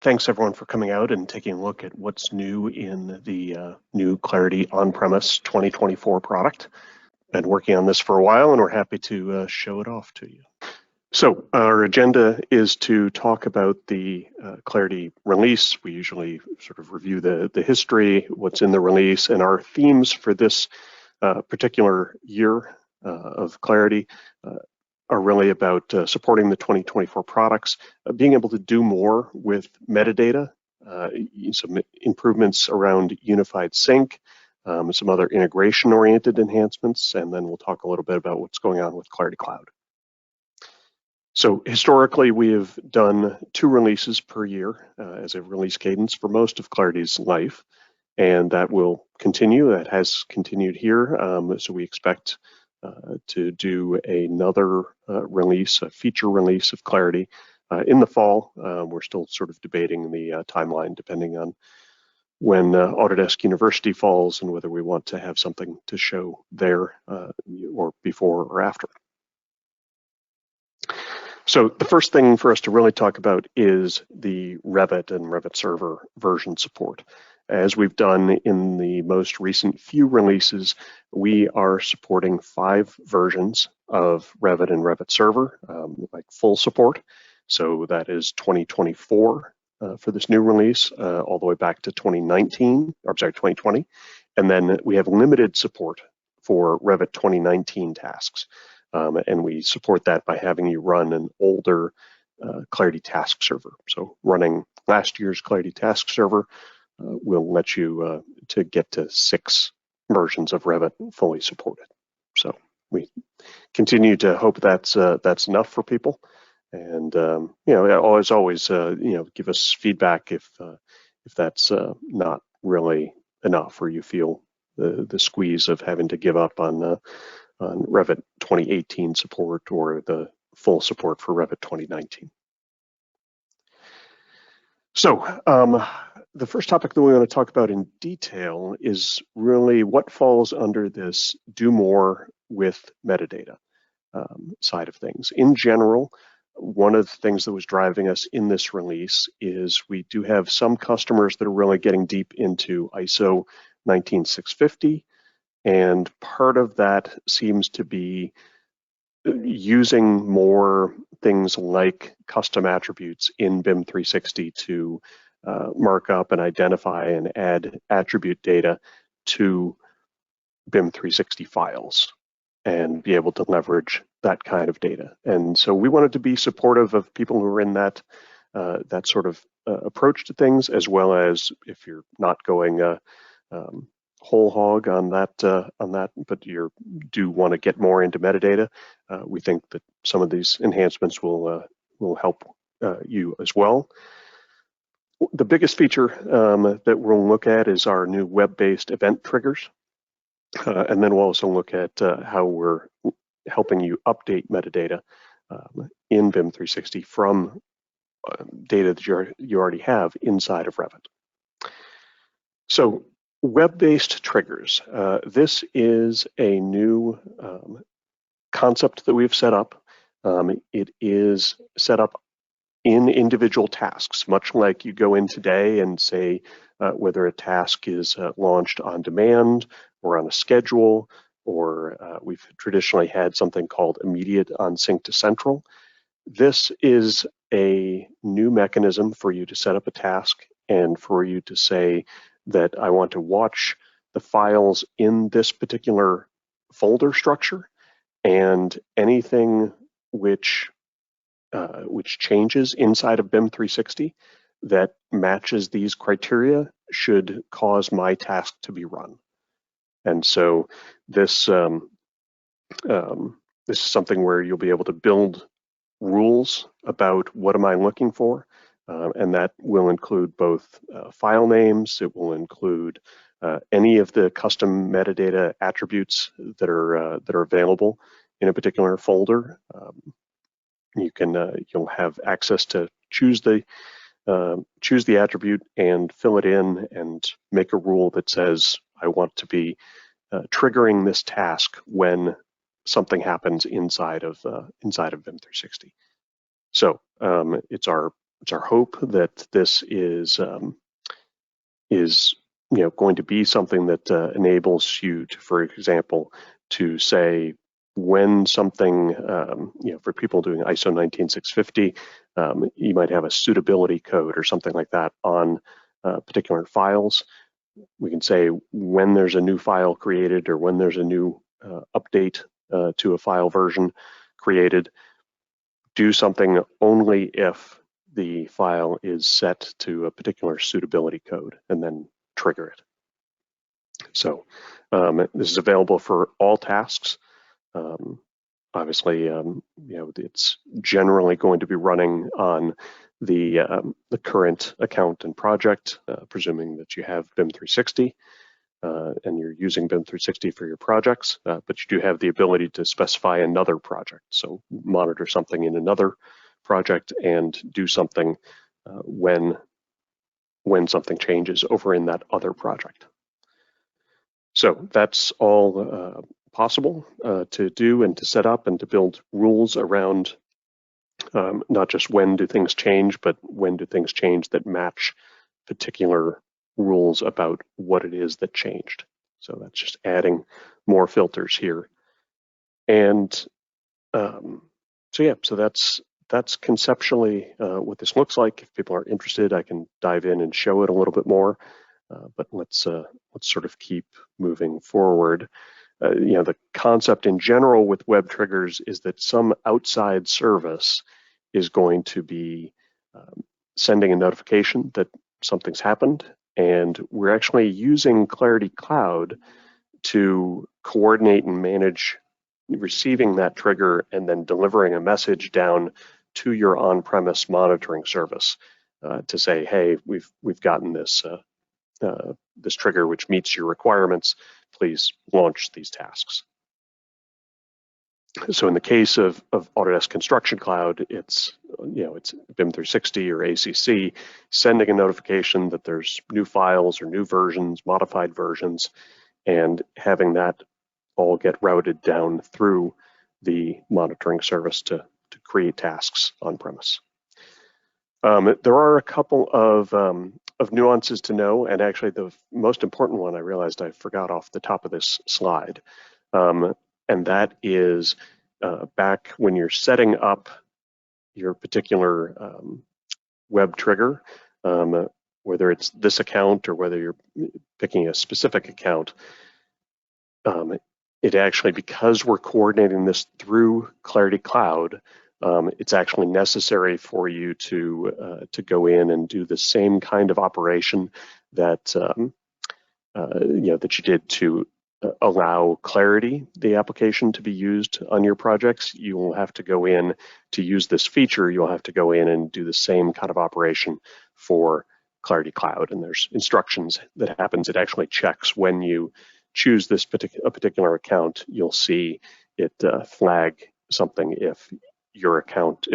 Thanks everyone for coming out and taking a look at what's new in the new Clarity on-premise 2024 product. Been working on this for a while and we're happy to show it off to you. So our agenda is to talk about the Clarity release. We usually sort of review the history, what's in the release, and our themes for this particular year of Clarity are really about supporting the 2024 products, being able to do more with metadata, some improvements around unified sync, some other integration-oriented enhancements, and then we'll talk a little bit about what's going on with Clarity Cloud. So historically, we have done 2 releases per year as a release cadence for most of Clarity's life, and that will continue. That has continued here, so we expect to do another release, a feature release of Clarity in the fall. We're still sort of debating the timeline depending on when Autodesk University falls and whether we want to have something to show there or before or after. So the first thing for us to really talk about is the Revit and Revit Server version support. As we've done in the most recent few releases, we are supporting 5 versions of Revit and Revit Server, like full support. So that is 2024 for this new release, all the way back to 2020. And then we have limited support for Revit 2019 tasks. And we support that by having you run an older Clarity Task Server. So running last year's Clarity Task Server will let you to get to 6 versions of Revit fully supported. So we continue to hope that's enough for people, and you know, always you know, give us feedback if that's not really enough, or you feel the squeeze of having to give up on Revit 2018 support or the full support for Revit 2019. So the first topic that we want to talk about in detail is really what falls under this do more with metadata side of things. In general, one of the things that was driving us in this release is we do have some customers that are really getting deep into ISO 19650, and part of that seems to be using more things like custom attributes in BIM 360 to mark up and identify and add attribute data to BIM 360 files and be able to leverage that kind of data. And so we wanted to be supportive of people who are in that that sort of approach to things, as well as if you're not going whole hog on that, but you do want to get more into metadata. We think that some of these enhancements will help you as well. The biggest feature that we'll look at is our new web-based event triggers, and then we'll also look at how we're helping you update metadata in BIM 360 from data that you already have inside of Revit. So web-based triggers. This is a new concept that we've set up. It is set up in individual tasks, much like you go in today and say whether a task is launched on demand or on a schedule, or we've traditionally had something called immediate on sync to central. This is a new mechanism for you to set up a task and for you to say that I want to watch the files in this particular folder structure, and anything which changes inside of BIM 360 that matches these criteria should cause my task to be run. And so this is something where you'll be able to build rules about what am I looking for, and that will include both file names. It will include any of the custom metadata attributes that are available in a particular folder. You'll have access to choose the attribute and fill it in and make a rule that says I want to be triggering this task when something happens inside of BIM 360. So it's our it's our hope that this is going to be something that enables you to, for example, to say when something, for people doing ISO 19650, you might have a suitability code or something like that on particular files. We can say when there's a new file created or when there's a new update to a file version created, do something only if the file is set to a particular suitability code, and then trigger it. So this is available for all tasks. Obviously, it's generally going to be running on the current account and project, presuming that you have BIM 360 and you're using BIM 360 for your projects, but you do have the ability to specify another project. So monitor something in another project and do something when something changes over in that other project. So that's all possible to do and to set up and to build rules around not just when do things change, but when do things change that match particular rules about what it is that changed. So that's just adding more filters here. And so that's conceptually what this looks like. If people are interested, I can dive in and show it a little bit more. But let's sort of keep moving forward. The concept in general with web triggers is that some outside service is going to be sending a notification that something's happened, and we're actually using Clarity Cloud to coordinate and manage receiving that trigger and then delivering a message down to your on-premise monitoring service to say, hey, we've gotten this this trigger which meets your requirements. Please launch these tasks. So in the case of Autodesk Construction Cloud, it's BIM 360 or ACC sending a notification that there's new files or new versions, modified versions, and having that all get routed down through the monitoring service to create tasks on premise. There are a couple of nuances to know, and actually the most important one I realized I forgot off the top of this slide, and that is back when you're setting up your particular web trigger, whether it's this account or whether you're picking a specific account, it actually, because we're coordinating this through Clarity Cloud, it's actually necessary for you to go in and do the same kind of operation that that you did to allow Clarity, the application, to be used on your projects. You will have to go in to use this feature. You'll have to go in and do the same kind of operation for Clarity Cloud, and there's instructions that happens. It actually checks when you choose this particular account. You'll see it flag something if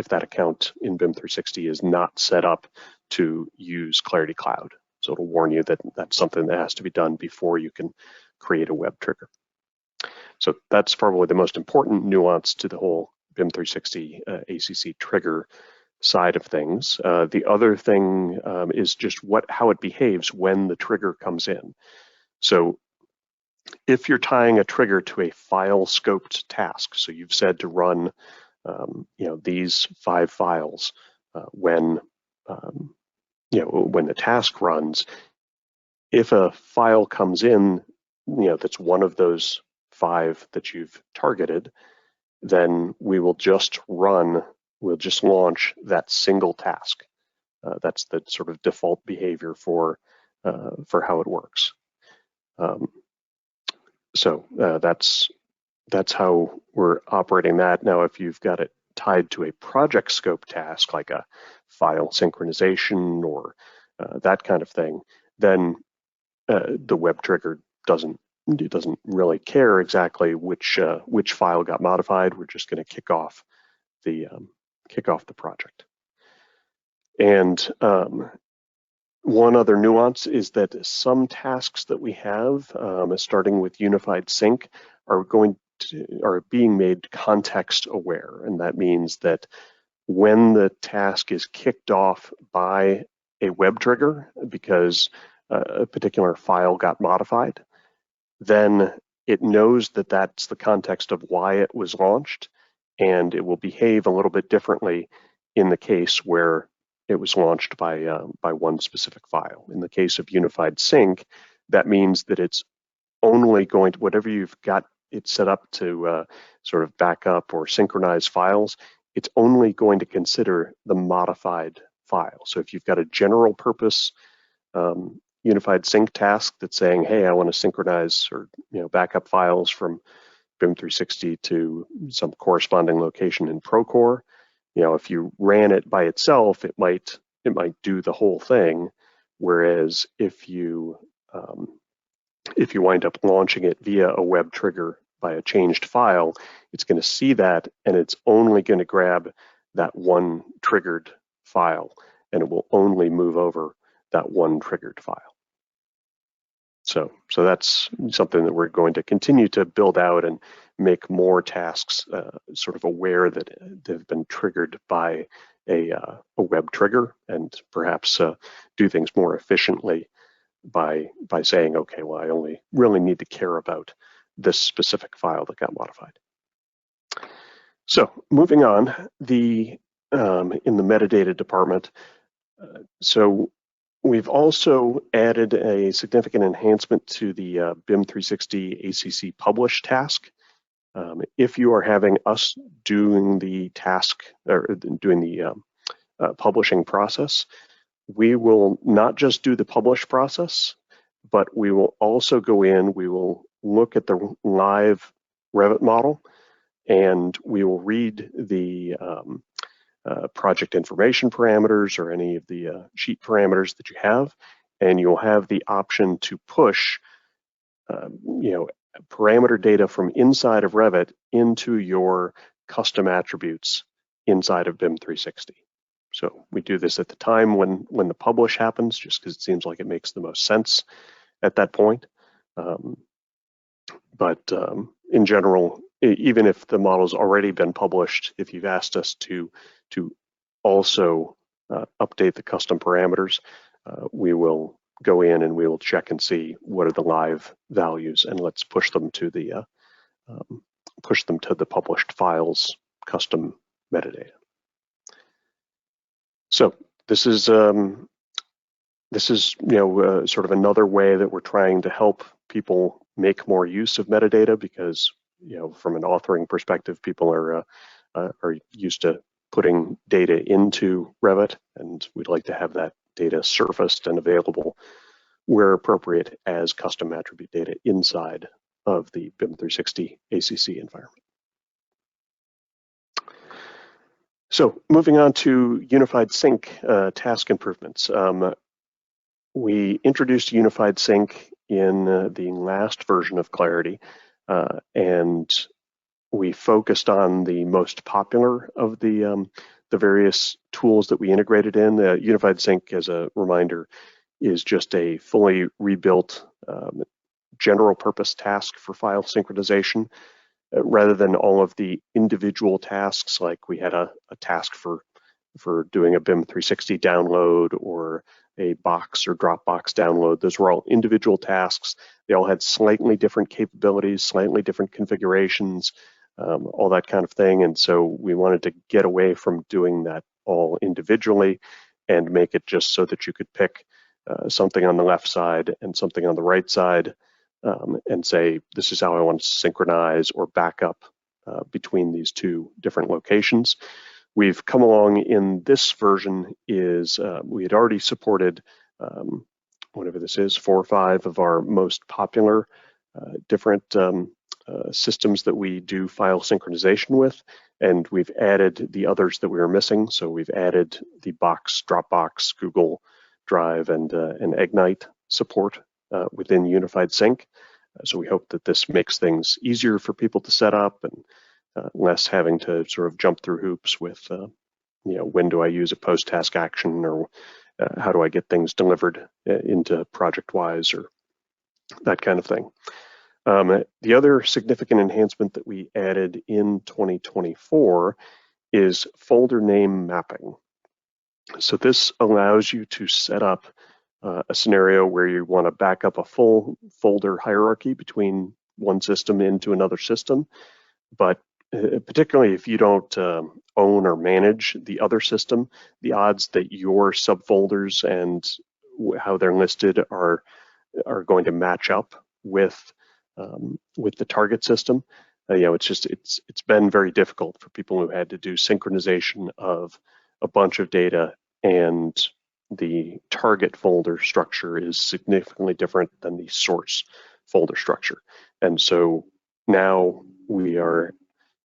that account in BIM 360 is not set up to use Clarity Cloud. So it'll warn you that that's something that has to be done before you can create a web trigger. So that's probably the most important nuance to the whole BIM 360 ACC trigger side of things. The other thing is just how it behaves when the trigger comes in. So if you're tying a trigger to a file scoped task, so you've said to run these 5 files when the task runs, if a file comes in that's one of those 5 that you've targeted, then we'll just launch that single task. That's the sort of default behavior for how it works. So that's how we're operating that. Now, if you've got it tied to a project scope task, like a file synchronization or that kind of thing, then the web trigger doesn't really care exactly which file got modified. We're just going to kick off the project. And one other nuance is that some tasks that we have, starting with Unified Sync, are being made context aware, and that means that when the task is kicked off by a web trigger because a particular file got modified, then it knows that that's the context of why it was launched, and it will behave a little bit differently in the case where it was launched by one specific file. In the case of Unified Sync, that means that it's only going to, whatever you've got it set up to sort of back up or synchronize files, it's only going to consider the modified file. So if you've got a general purpose Unified Sync task that's saying, hey, I want to synchronize or back up files from BIM 360 to some corresponding location in Procore, if you ran it by itself, it might do the whole thing. Whereas if you wind up launching it via a web trigger by a changed file, it's going to see that, and it's only going to grab that one triggered file, and it will only move over that one triggered file. So that's something that we're going to continue to build out and make more tasks sort of aware that they've been triggered by a web trigger, and perhaps do things more efficiently by saying, okay, well, I only really need to care about this specific file that got modified. So moving on, in the metadata department, so we've also added a significant enhancement to the BIM 360 ACC publish task. If you are having us doing the task or doing the publishing process, we will not just do the publish process, but we will also go in, we will look at the live Revit model, and we will read the project information parameters or any of the sheet parameters that you have, and you'll have the option to push parameter data from inside of Revit into your custom attributes inside of BIM 360. So we do this at the time when the publish happens, just because it seems like it makes the most sense at that point. But in general, even if the model's already been published, if you've asked us to also update the custom parameters, we will go in and we will check and see what are the live values, and let's push them to the published files custom metadata. So this is sort of another way that we're trying to help people make more use of metadata, because from an authoring perspective, people are used to putting data into Revit, and we'd like to have that data surfaced and available where appropriate as custom attribute data inside of the BIM 360 ACC environment. So moving on to Unified Sync task improvements. We introduced Unified Sync in the last version of Clarity, and we focused on the most popular of the various tools that we integrated in. The Unified Sync, as a reminder, is just a fully rebuilt general purpose task for file synchronization, rather than all of the individual tasks. Like we had a task for doing a BIM 360 download or a box or Dropbox download. Those were all individual tasks. They all had slightly different capabilities, slightly different configurations, all that kind of thing. And so we wanted to get away from doing that all individually and make it just so that you could pick something on the left side and something on the right side, and say, this is how I want to synchronize or back up between these two different locations. We've come along in this version is we had already supported whatever this is, 4 or 5 of our most popular different systems that we do file synchronization with, and we've added the others that we were missing. So we've added the Box, Dropbox, Google Drive, and Ignite support within Unified Sync. So we hope that this makes things easier for people to set up and less having to sort of jump through hoops with, when do I use a post-task action, or how do I get things delivered into ProjectWise, or that kind of thing. The other significant enhancement that we added in 2024 is folder name mapping. So this allows you to set up a scenario where you want to back up a full folder hierarchy between one system into another system, but particularly if you don't own or manage the other system, the odds that your subfolders and how they're listed are going to match up with the target system. It's been very difficult for people who had to do synchronization of a bunch of data, and the target folder structure is significantly different than the source folder structure. And so now we are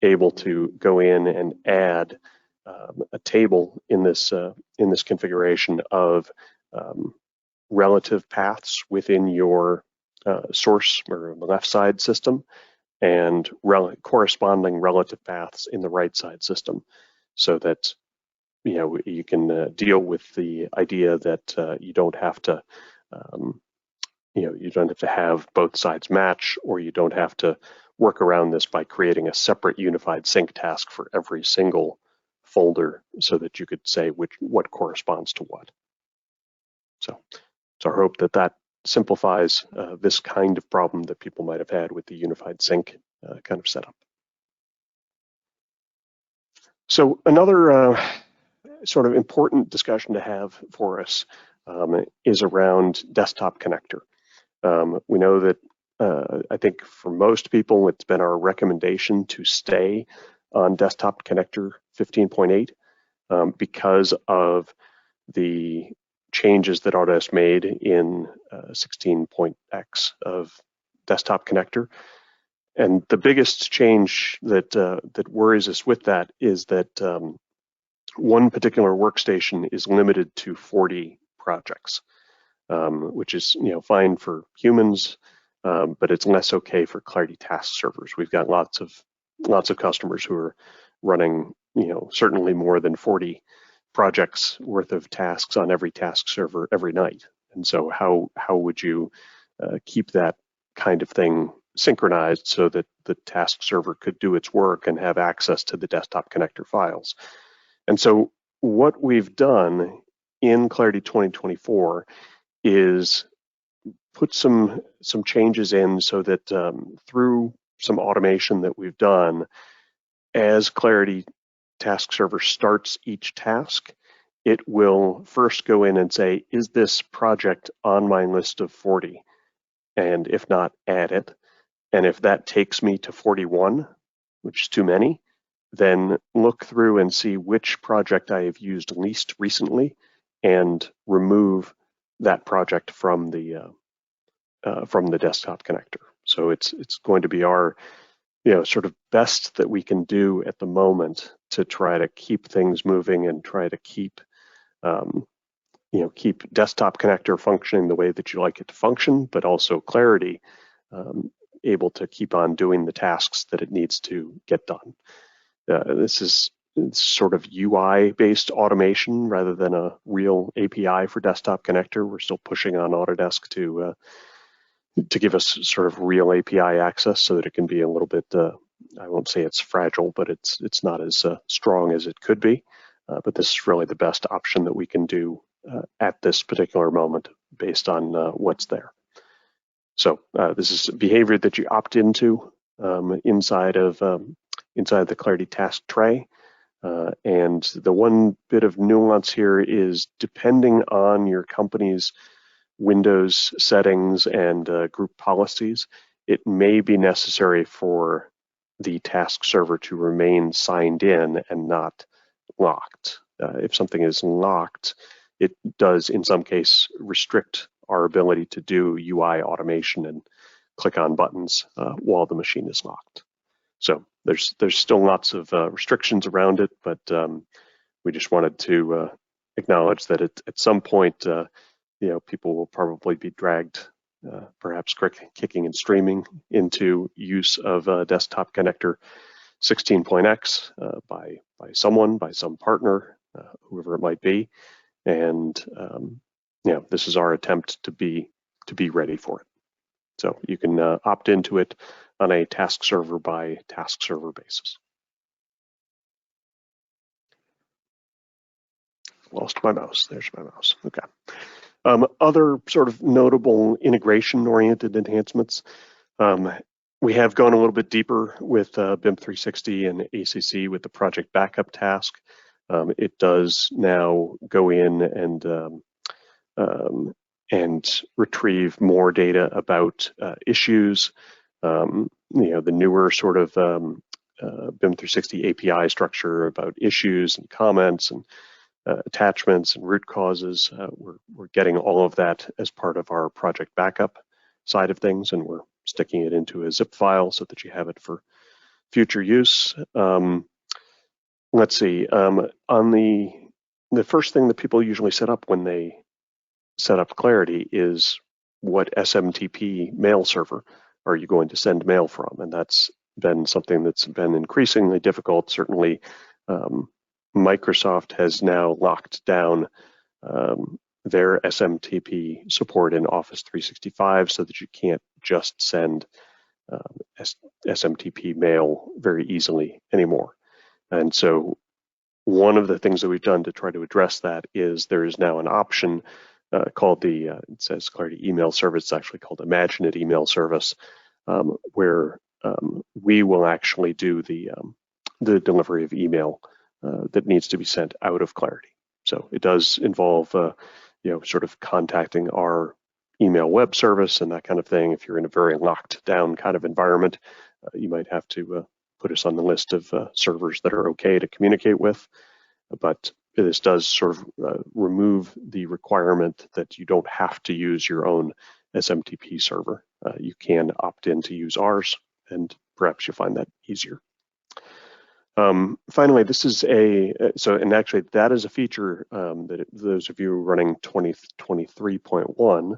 able to go in and add a table in this configuration of relative paths within your source or the left side system, and corresponding relative paths in the right side system, so that you can deal with the idea that you don't have to you don't have to have both sides match, or you don't have to work around this by creating a separate unified sync task for every single folder, so that you could say what corresponds to what. So it's our hope that that simplifies this kind of problem that people might have had with the unified sync kind of setup. So another sort of important discussion to have for us is around Desktop Connector. We know that I think for most people, it's been our recommendation to stay on Desktop Connector 15.8 because of the changes that Autodesk made in 16.x of Desktop Connector. And the biggest change that worries us with that is that one particular workstation is limited to 40 projects, which is fine for humans, but it's less okay for Clarity task servers. We've got lots of customers who are running certainly more than 40 projects worth of tasks on every task server every night. And so how would you keep that kind of thing synchronized so that the task server could do its work and have access to the Desktop Connector files? And so what we've done in Clarity 2024 is put some changes in so that through some automation that we've done, as Clarity task server starts each task, it will first go in and say, is this project on my list of 40? And if not, add it. And if that takes me to 41, which is too many, then look through and see which project I have used least recently and remove that project from the Desktop Connector. So it's going to be our sort of best that we can do at the moment to try to keep things moving and try to keep keep Desktop Connector functioning the way that you like it to function, but also Clarity able to keep on doing the tasks that it needs to get done. This is sort of UI-based automation rather than a real API for Desktop Connector. We're still pushing on Autodesk to give us sort of real API access so that it can be a little bit, I won't say it's fragile, but it's not as strong as it could be. But this is really the best option that we can do at this particular moment based on what's there. So this is behavior that you opt into inside the Clarity task tray. And the one bit of nuance here is, depending on your company's Windows settings and group policies, it may be necessary for the task server to remain signed in and not locked. If something is locked, it does in some case restrict our ability to do UI automation and click on buttons while the machine is locked. So there's still lots of restrictions around it, but we just wanted to acknowledge that at some point, people will probably be dragged, perhaps kicking and streaming, into use of Desktop Connector 16.x by some partner, whoever it might be, and this is our attempt to be ready for it. So you can opt into it on a task server by task server basis. lost my mouse. There's my mouse. Okay. Other sort of notable integration-oriented enhancements. We have gone a little bit deeper with BIM 360 and ACC with the project backup task. It does now go in and retrieve more data about issues. The newer sort of BIM 360 API structure about issues and comments and attachments and root causes. We're getting all of that as part of our project backup side of things, and we're sticking it into a zip file so that you have it for future use. Let's see, on the first thing that people usually set up when they set up Clarity is what SMTP mail server are you going to send mail from? And that's been something that's been increasingly difficult. Certainly, Microsoft has now locked down their SMTP support in Office 365 so that you can't just send SMTP mail very easily anymore. And so one of the things that we've done to try to address that is there is now an option called it says Clarity Email Service. It's actually called IMAGINiT Email Service, where we will actually do the delivery of email that needs to be sent out of Clarity. So it does involve, sort of contacting our email web service and that kind of thing. If you're in a very locked down kind of environment, you might have to put us on the list of servers that are okay to communicate with. But this does sort of remove the requirement that you don't have to use your own SMTP server. You can opt in to use ours, and perhaps you'll find that easier. Finally, this is and actually that is a feature that those of you running 2023.1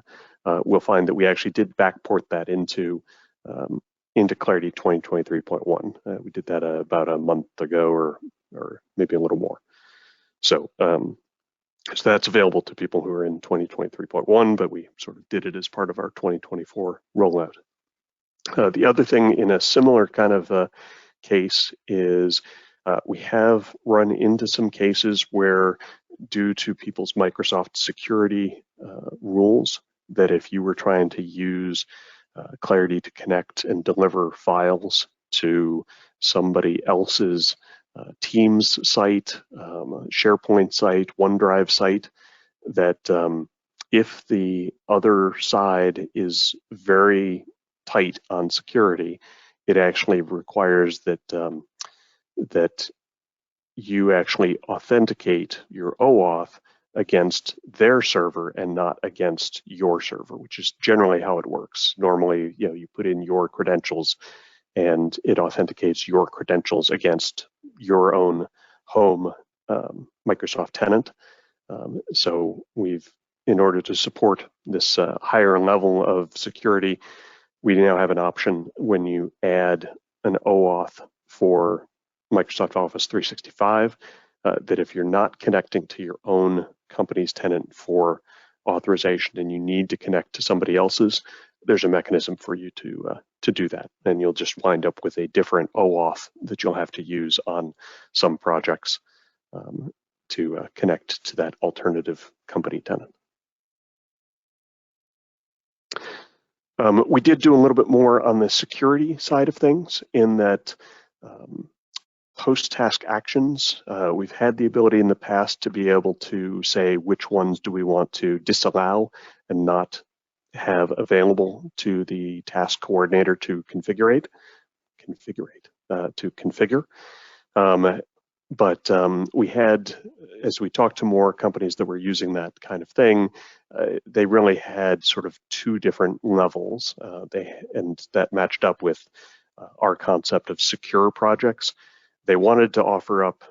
will find that we actually did backport that into Clarity 2023.1. We did that about a month ago or maybe a little more. So that's available to people who are in 2023.1, but we sort of did it as part of our 2024 rollout. The other thing in a similar kind of case is we have run into some cases where, due to people's Microsoft security rules, that if you were trying to use Clarity to connect and deliver files to somebody else's Teams site, SharePoint site, OneDrive site, that if the other side is very tight on security, it actually requires that that you actually authenticate your OAuth against their server and not against your server, which is generally how it works. Normally, you put in your credentials and it authenticates your credentials against your own home Microsoft tenant. So in order to support this higher level of security, we now have an option when you add an OAuth for Microsoft Office 365 that if you're not connecting to your own company's tenant for authorization and you need to connect to somebody else's, there's a mechanism for you to do that. And you'll just wind up with a different OAuth that you'll have to use on some projects to connect to that alternative company tenant. We did do a little bit more on the security side of things in that post-task actions, we've had the ability in the past to be able to say which ones do we want to disallow and not have available to the task coordinator to configure. But we had, as we talked to more companies that were using that kind of thing, they really had sort of two different levels, and that matched up with our concept of secure projects. They wanted to offer up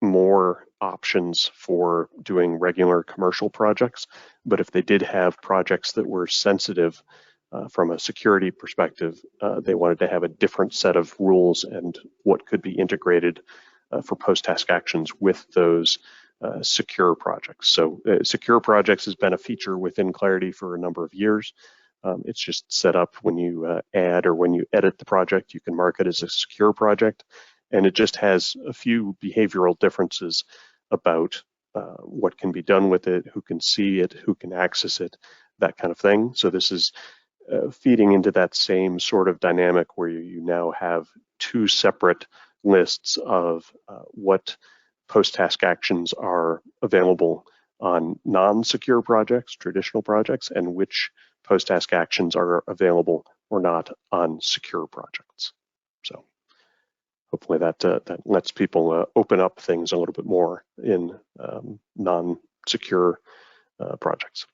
more options for doing regular commercial projects, but if they did have projects that were sensitive from a security perspective, they wanted to have a different set of rules and what could be integrated for post-task actions with those secure projects. So secure projects has been a feature within Clarity for a number of years. It's just set up when you add or when you edit the project, you can mark it as a secure project. And it just has a few behavioral differences about what can be done with it, who can see it, who can access it, that kind of thing. So this is feeding into that same sort of dynamic where you now have two separate lists of what post-task actions are available on non-secure projects, traditional projects, and which post-task actions are available or not on secure projects. So hopefully that lets people open up things a little bit more in non-secure projects.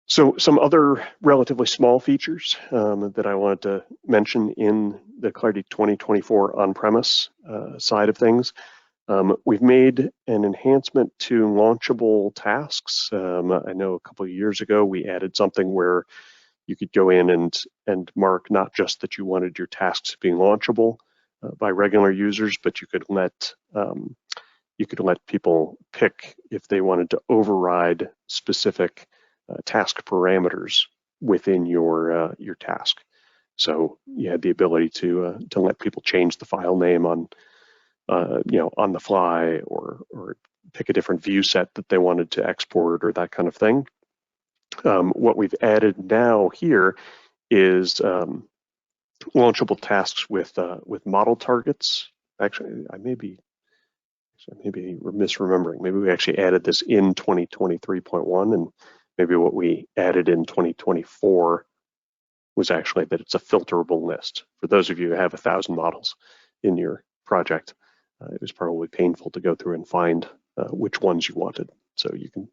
So some other relatively small features that I wanted to mention in the Clarity 2024 on-premise side of things. We've made an enhancement to launchable tasks. I know a couple of years ago we added something where you could go in and mark not just that you wanted your tasks being launchable by regular users, but you could let people pick if they wanted to override specific task parameters within your task. So you had the ability to let people change the file name on on the fly, or pick a different view set that they wanted to export, or that kind of thing. What we've added now here is launchable tasks with model targets. Actually, I may be misremembering. Maybe we actually added this in 2023.1, and maybe what we added in 2024 was actually that it's a filterable list. For those of you who have 1,000 models in your project, it was probably painful to go through and find which ones you wanted. So you can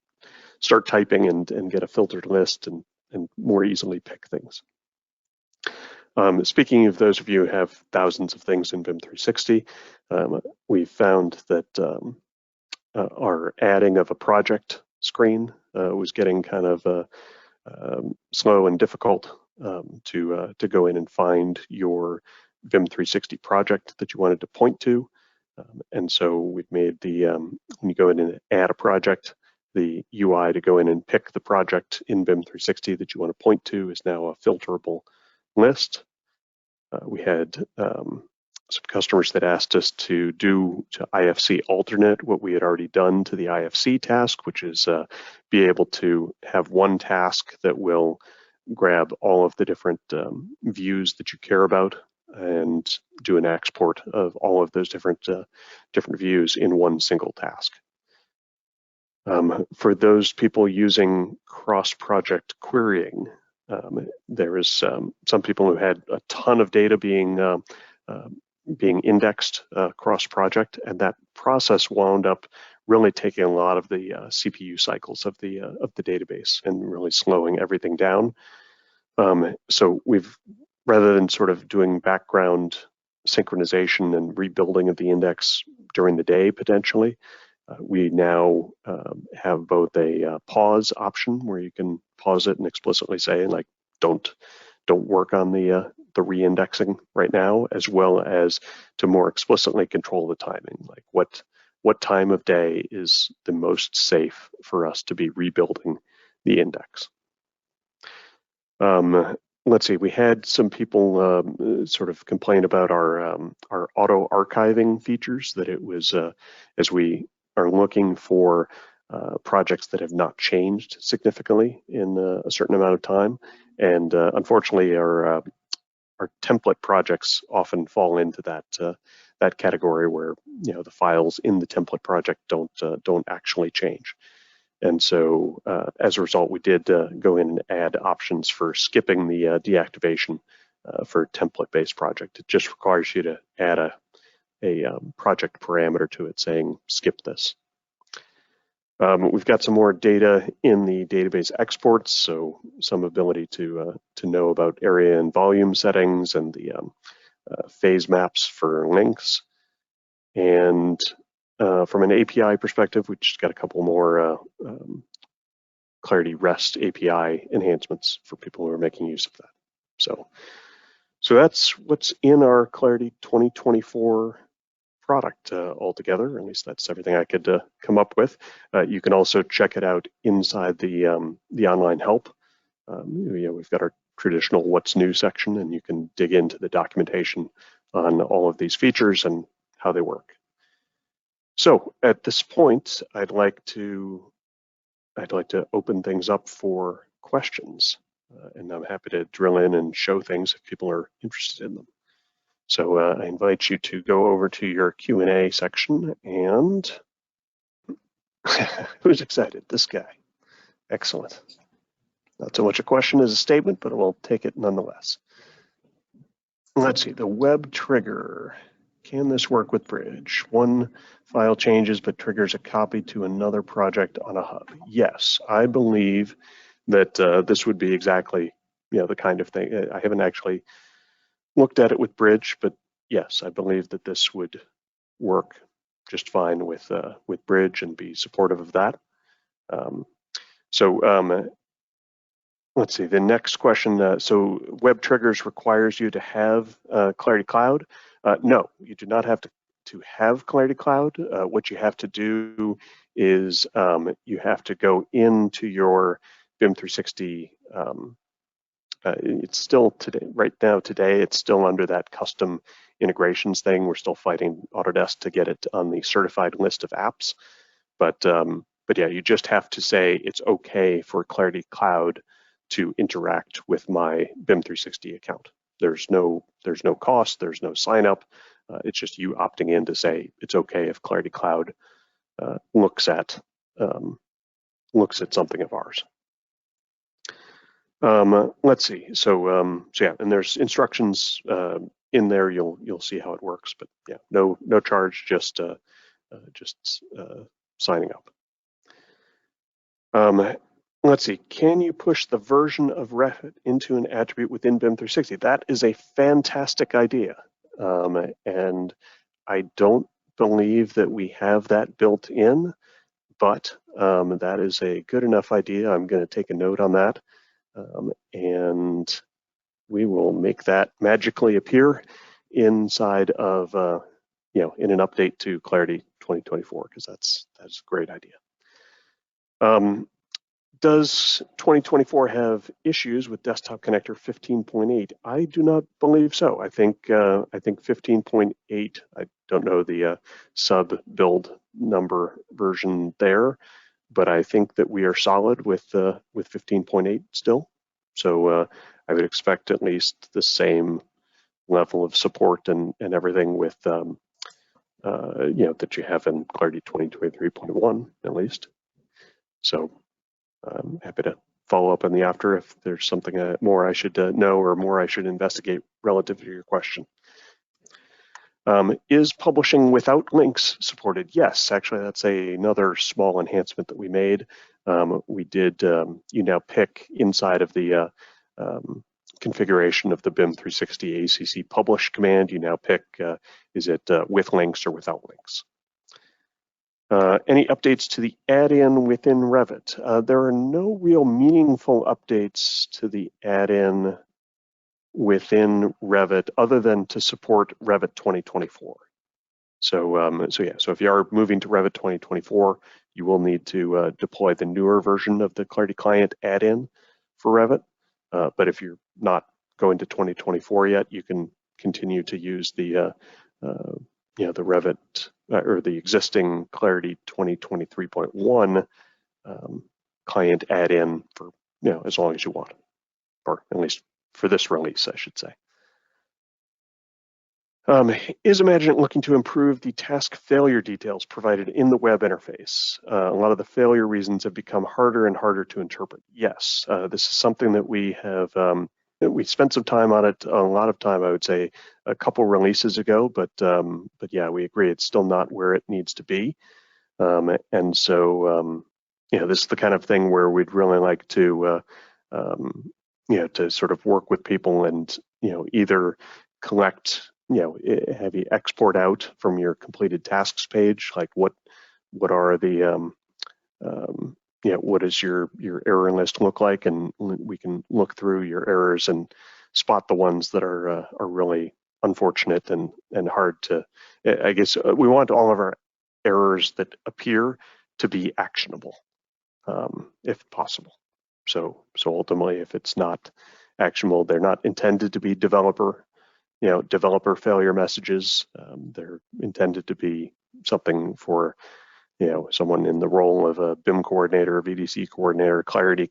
start typing and get a filtered list and more easily pick things. Speaking of those of you who have thousands of things in BIM 360, we found that our adding of a project screen was getting kind of slow and difficult to go in and find your BIM 360 project that you wanted to point to. And so we've made the, when you go in and add a project, the UI to go in and pick the project in BIM 360 that you want to point to is now a filterable list. We had some customers that asked us to do to IFC alternate what we had already done to the IFC task, which is be able to have one task that will grab all of the different views that you care about and do an export of all of those different views in one single task. For those people using cross-project querying, there is some people who had a ton of data being indexed cross-project, and that process wound up really taking a lot of the CPU cycles of the database and really slowing everything down. So we've, rather than sort of doing background synchronization and rebuilding of the index during the day potentially, we now have both a pause option where you can pause it and explicitly say, like, don't work on the re-indexing right now, as well as to more explicitly control the timing, like what time of day is the most safe for us to be rebuilding the index. Let's see, we had some people sort of complain about our auto archiving features, that it was, as we are looking for projects that have not changed significantly in a certain amount of time. And unfortunately, our template projects often fall into that category where the files in the template project don't actually change. And so as a result, we did go in and add options for skipping the deactivation for a template-based project. It just requires you to add a project parameter to it saying skip this. We've got some more data in the database exports, so some ability to know about area and volume settings and the phase maps for links. And from an API perspective, we just got a couple more Clarity REST API enhancements for people who are making use of that. So that's what's in our Clarity 2024 product altogether. At least that's everything I could come up with. You can also check it out inside the online help. We've got our traditional what's new section, and you can dig into the documentation on all of these features and how they work. So at this point, I'd like to open things up for questions, and I'm happy to drill in and show things if people are interested in them. So I invite you to go over to your Q&A section, and who's excited? This guy. Excellent. Not so much a question as a statement, but we'll take it nonetheless. Let's see, the web trigger. Can this work with Bridge? One file changes but triggers a copy to another project on a hub. Yes, I believe that this would be exactly the kind of thing. I haven't actually looked at it with Bridge, but yes, I believe that this would work just fine with Bridge and be supportive of that. Let's see, the next question. So web triggers requires you to have Clarity Cloud. No, you do not have to have Clarity Cloud. What you have to do is you have to go into your BIM 360. It's still today, it's still under that custom integrations thing. We're still fighting Autodesk to get it on the certified list of apps. But yeah, you just have to say it's okay for Clarity Cloud to interact with my BIM 360 account. There's no cost, there's no sign up. It's just you opting in to say it's okay if Clarity Cloud looks at something of ours. Let's see. So yeah, and there's instructions in there. You'll see how it works. But yeah, no charge, just signing up. Let's see, can you push the version of Revit into an attribute within BIM 360? That is a fantastic idea. And I don't believe that we have that built in, but that is a good enough idea. I'm going to take a note on that. And we will make that magically appear inside of, in an update to Clarity 2024, because that's a great idea. Does 2024 have issues with Desktop Connector 15.8? I do not believe so. I think 15.8. I don't know the sub build number version there, but I think that we are solid with 15.8 still. So I would expect at least the same level of support and everything with that you have in Clarity 2023.1 at least. So I'm happy to follow up in the after if there's something more I should know or more I should investigate relative to your question. Is publishing without links supported? Yes, actually that's another small enhancement that we made. We did, you now pick inside of the configuration of the BIM 360 ACC publish command, you now pick, is it with links or without links? Any updates to the add-in within Revit? There are no real meaningful updates to the add-in within Revit other than to support Revit 2024. So if you are moving to Revit 2024, you will need to deploy the newer version of the Clarity Client add-in for Revit. But if you're not going to 2024 yet, you can continue to use the the Revit or the existing Clarity 2023.1 client add-in for as long as you want, or at least for this release, I should say. Is IMAGINiT looking to improve the task failure details provided in the web interface? A lot of the failure reasons have become harder and harder to interpret. Yes, this is something that we have. We spent some time on it, a lot of time, I would say, a couple releases ago. But yeah, we agree it's still not where it needs to be. And so this is the kind of thing where we'd really like to to sort of work with people and either collect. Have you export out from your completed tasks page, like what are the what does your error list look like, and we can look through your errors and spot the ones that are really unfortunate and hard to. I guess we want all of our errors that appear to be actionable, if possible. So ultimately, if it's not actionable, they're not intended to be developer failure messages. They're intended to be something for someone in the role of a BIM coordinator, a VDC coordinator, Clarity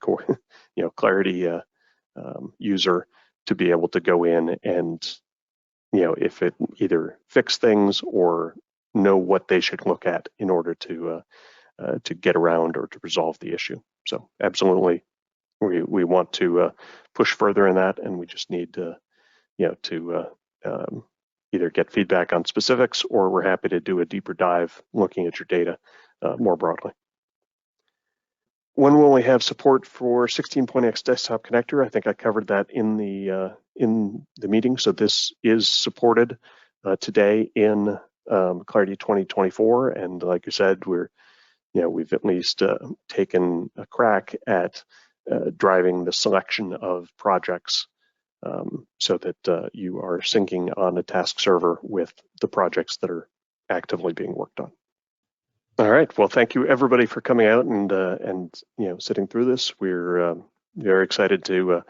user to be able to go in and if it either fix things or know what they should look at in order to get around or to resolve the issue. So absolutely, we want to push further in that, and we just need to either get feedback on specifics, or we're happy to do a deeper dive looking at your data more broadly. When will we have support for 16.x Desktop Connector? I think I covered that in the meeting. So this is supported today in Clarity 2024, and like you said, we've at least taken a crack at driving the selection of projects so that you are syncing on a task server with the projects that are actively being worked on. All right. Well, thank you everybody for coming out and sitting through this. We're very excited to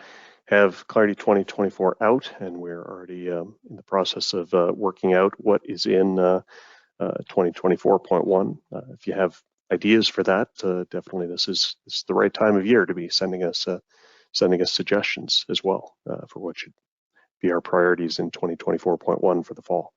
have Clarity 2024 out, and we're already in the process of working out what is in 2024.1. If you have ideas for that, definitely this is the right time of year to be sending us suggestions as well for what should be our priorities in 2024.1 for the fall.